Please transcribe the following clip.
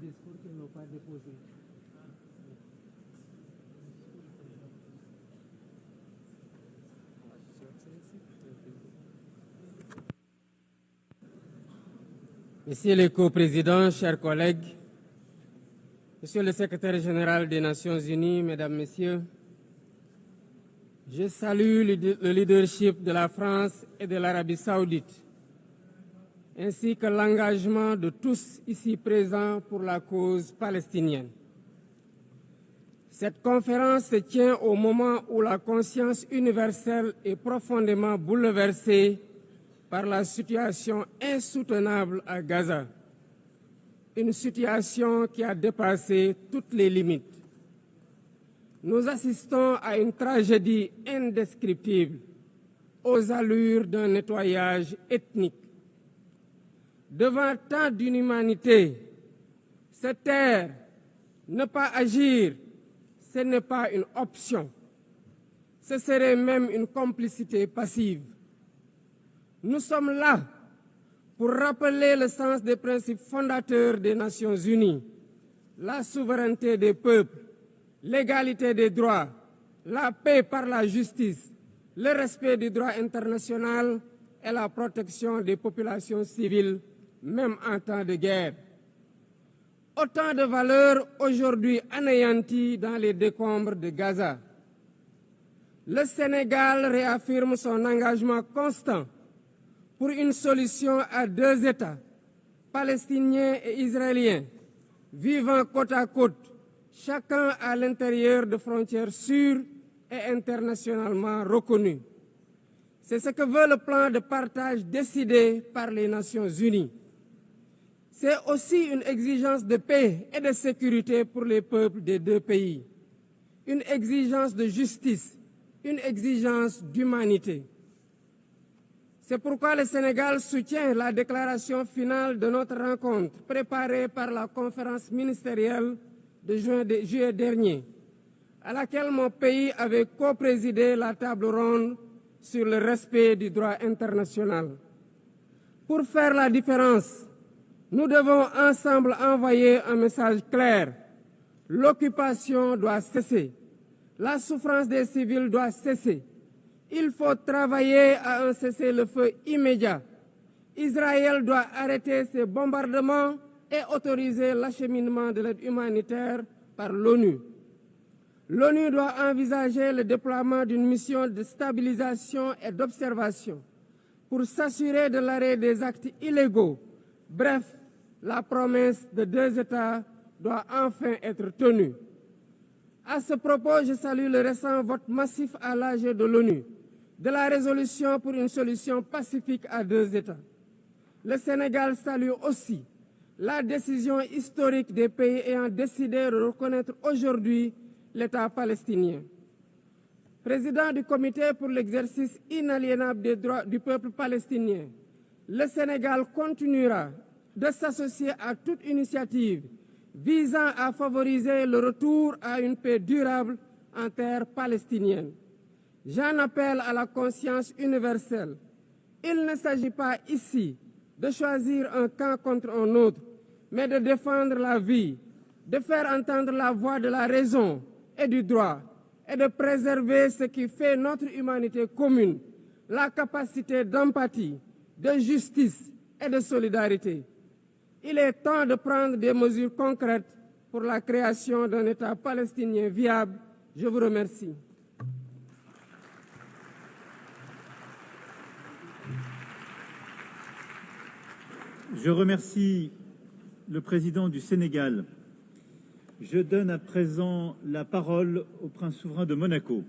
discours qu'ils n'ont pas déposé. Monsieur le coprésident, chers collègues, Monsieur le secrétaire général des Nations Unies, Mesdames, Messieurs, je salue le leadership de la France et de l'Arabie Saoudite, ainsi que l'engagement de tous ici présents pour la cause palestinienne. Cette conférence se tient au moment où la conscience universelle est profondément bouleversée par la situation insoutenable à Gaza, une situation qui a dépassé toutes les limites. Nous assistons à une tragédie indescriptible, aux allures d'un nettoyage ethnique. Devant tant d'inhumanité, se taire, ne pas agir, ce n'est pas une option. Ce serait même une complicité passive. Nous sommes là pour rappeler le sens des principes fondateurs des Nations Unies, la souveraineté des peuples, l'égalité des droits, la paix par la justice, le respect du droit international et la protection des populations civiles, même en temps de guerre. Autant de valeurs aujourd'hui anéanties dans les décombres de Gaza. Le Sénégal réaffirme son engagement constant pour une solution à deux États, palestiniens et israéliens, vivant côte à côte, chacun à l'intérieur de frontières sûres et internationalement reconnues. C'est ce que veut le plan de partage décidé par les Nations Unies. C'est aussi une exigence de paix et de sécurité pour les peuples des deux pays, une exigence de justice, une exigence d'humanité. C'est pourquoi le Sénégal soutient la déclaration finale de notre rencontre préparée par la conférence ministérielle de juillet dernier, à laquelle mon pays avait coprésidé la table ronde sur le respect du droit international. Pour faire la différence, nous devons ensemble envoyer un message clair. L'occupation doit cesser. La souffrance des civils doit cesser. Il faut travailler à un cessez-le-feu immédiat. Israël doit arrêter ses bombardements et autoriser l'acheminement de l'aide humanitaire par l'ONU. L'ONU doit envisager le déploiement d'une mission de stabilisation et d'observation pour s'assurer de l'arrêt des actes illégaux. Bref, la promesse de deux États doit enfin être tenue. À ce propos, je salue le récent vote massif à l'AG de l'ONU de la résolution pour une solution pacifique à deux États. Le Sénégal salue aussi la décision historique des pays ayant décidé de reconnaître aujourd'hui l'État palestinien. Président du Comité pour l'exercice inaliénable des droits du peuple palestinien, le Sénégal continuera de s'associer à toute initiative visant à favoriser le retour à une paix durable en terre palestinienne. J'en appelle à la conscience universelle. Il ne s'agit pas ici de choisir un camp contre un autre, mais de défendre la vie, de faire entendre la voix de la raison et du droit, et de préserver ce qui fait notre humanité commune, la capacité d'empathie, de justice et de solidarité. Il est temps de prendre des mesures concrètes pour la création d'un État palestinien viable. Je vous remercie. Je remercie le président du Sénégal. Je donne à présent la parole au prince souverain de Monaco.